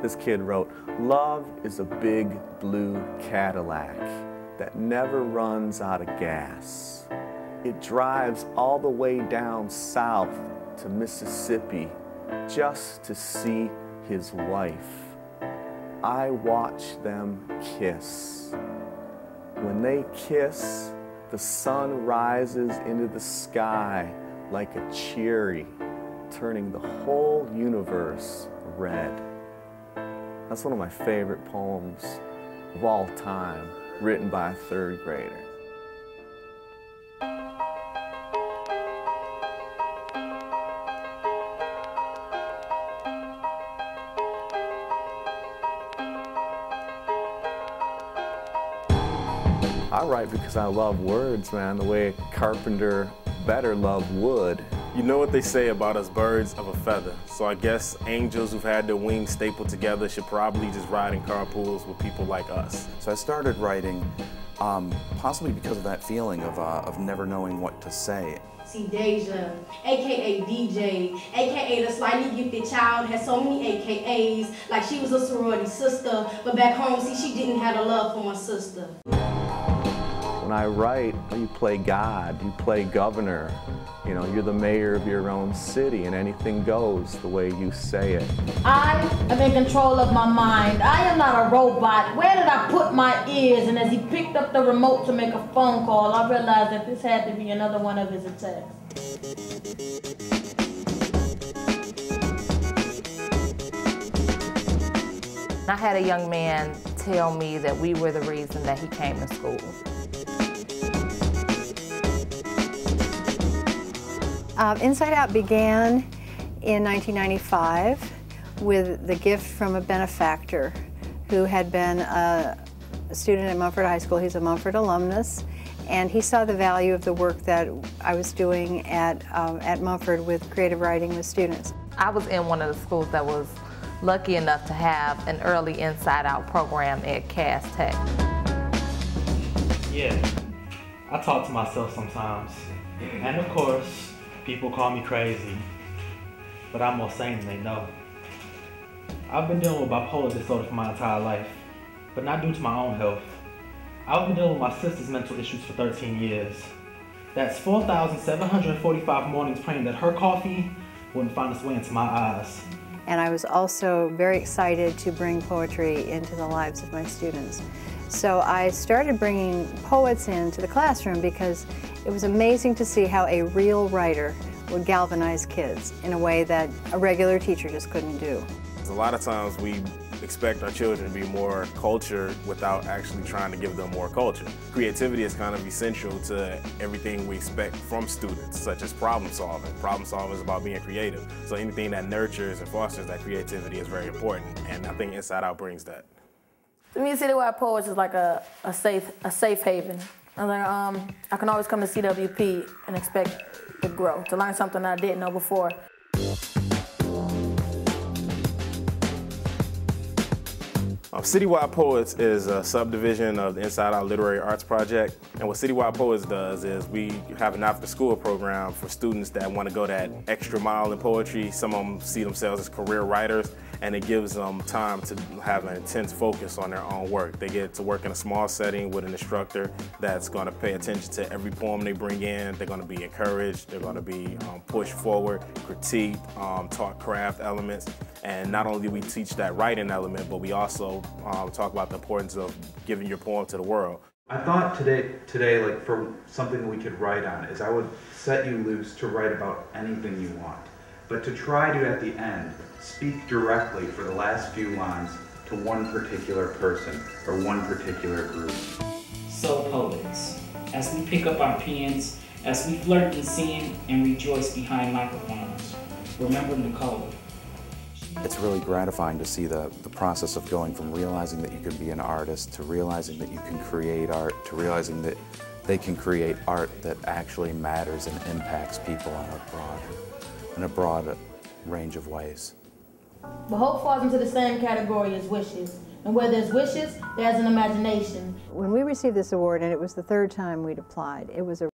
This kid wrote, "Love is a big blue Cadillac that never runs out of gas. It drives all the way down south to Mississippi just to see his wife. I watch them kiss. When they kiss, the sun rises into the sky like a cherry, turning the whole universe red." That's one of my favorite poems of all time, written by a third grader. I write because I love words, man, the way a carpenter better love wood. You know what they say about us birds of a feather, so I guess angels who've had their wings stapled together should probably just ride in carpools with people like us. So I started writing possibly because of that feeling of never knowing what to say. See, Deja, AKA DJ, AKA the slightly gifted child, had so many AKAs, like she was a sorority sister, but back home, see, she didn't have the love for my sister. When I write, you play God, you play governor. You know, you're the mayor of your own city and anything goes the way you say it. I am in control of my mind. I am not a robot. Where did I put my ears? And as he picked up the remote to make a phone call, I realized that this had to be another one of his attacks. I had a young man tell me that we were the reason that he came to school. Inside Out began in 1995 with the gift from a benefactor who had been a student at Mumford High School. He's a Mumford alumnus, and he saw the value of the work that I was doing at Mumford with creative writing with students. I was in one of the schools that was lucky enough to have an early Inside Out program at Cass Tech. Yeah, I talk to myself sometimes, and of course, people call me crazy, but I'm more sane than they know. I've been dealing with bipolar disorder for my entire life, but not due to my own health. I've been dealing with my sister's mental issues for 13 years. That's 4,745 mornings praying that her coffee wouldn't find its way into my eyes. And I was also very excited to bring poetry into the lives of my students. So I started bringing poets into the classroom because it was amazing to see how a real writer would galvanize kids in a way that a regular teacher just couldn't do. A lot of times we expect our children to be more cultured without actually trying to give them more culture. Creativity is kind of essential to everything we expect from students, such as problem solving. Problem solving is about being creative. So anything that nurtures and fosters that creativity is very important, and I think Inside Out brings that. To me, Citywide Poets is like a safe haven. I can always come to CWP and expect to grow, to learn something I didn't know before. Citywide Poets is a subdivision of the Inside Out Literary Arts Project. And what Citywide Poets does is we have an after-school program for students that want to go that extra mile in poetry. Some of them see themselves as career writers, and it gives them time to have an intense focus on their own work. They get to work in a small setting with an instructor that's going to pay attention to every poem they bring in. They're going to be encouraged. They're going to be pushed forward, critiqued, taught craft elements. And not only do we teach that writing element, but we also talk about the importance of giving your poem to the world. I thought today, like for something that we could write on, is I would set you loose to write about anything you want, but to try to, at the end, speak directly for the last few lines to one particular person or one particular group. So poets, as we pick up our pens, as we flirt and sing and rejoice behind microphones, remember Nicole. It's really gratifying to see the process of going from realizing that you can be an artist to realizing that you can create art to realizing that they can create art that actually matters and impacts people in a broad range of ways. But hope falls into the same category as wishes. And where there's wishes, there's an imagination. When we received this award, and it was the third time we'd applied, it was a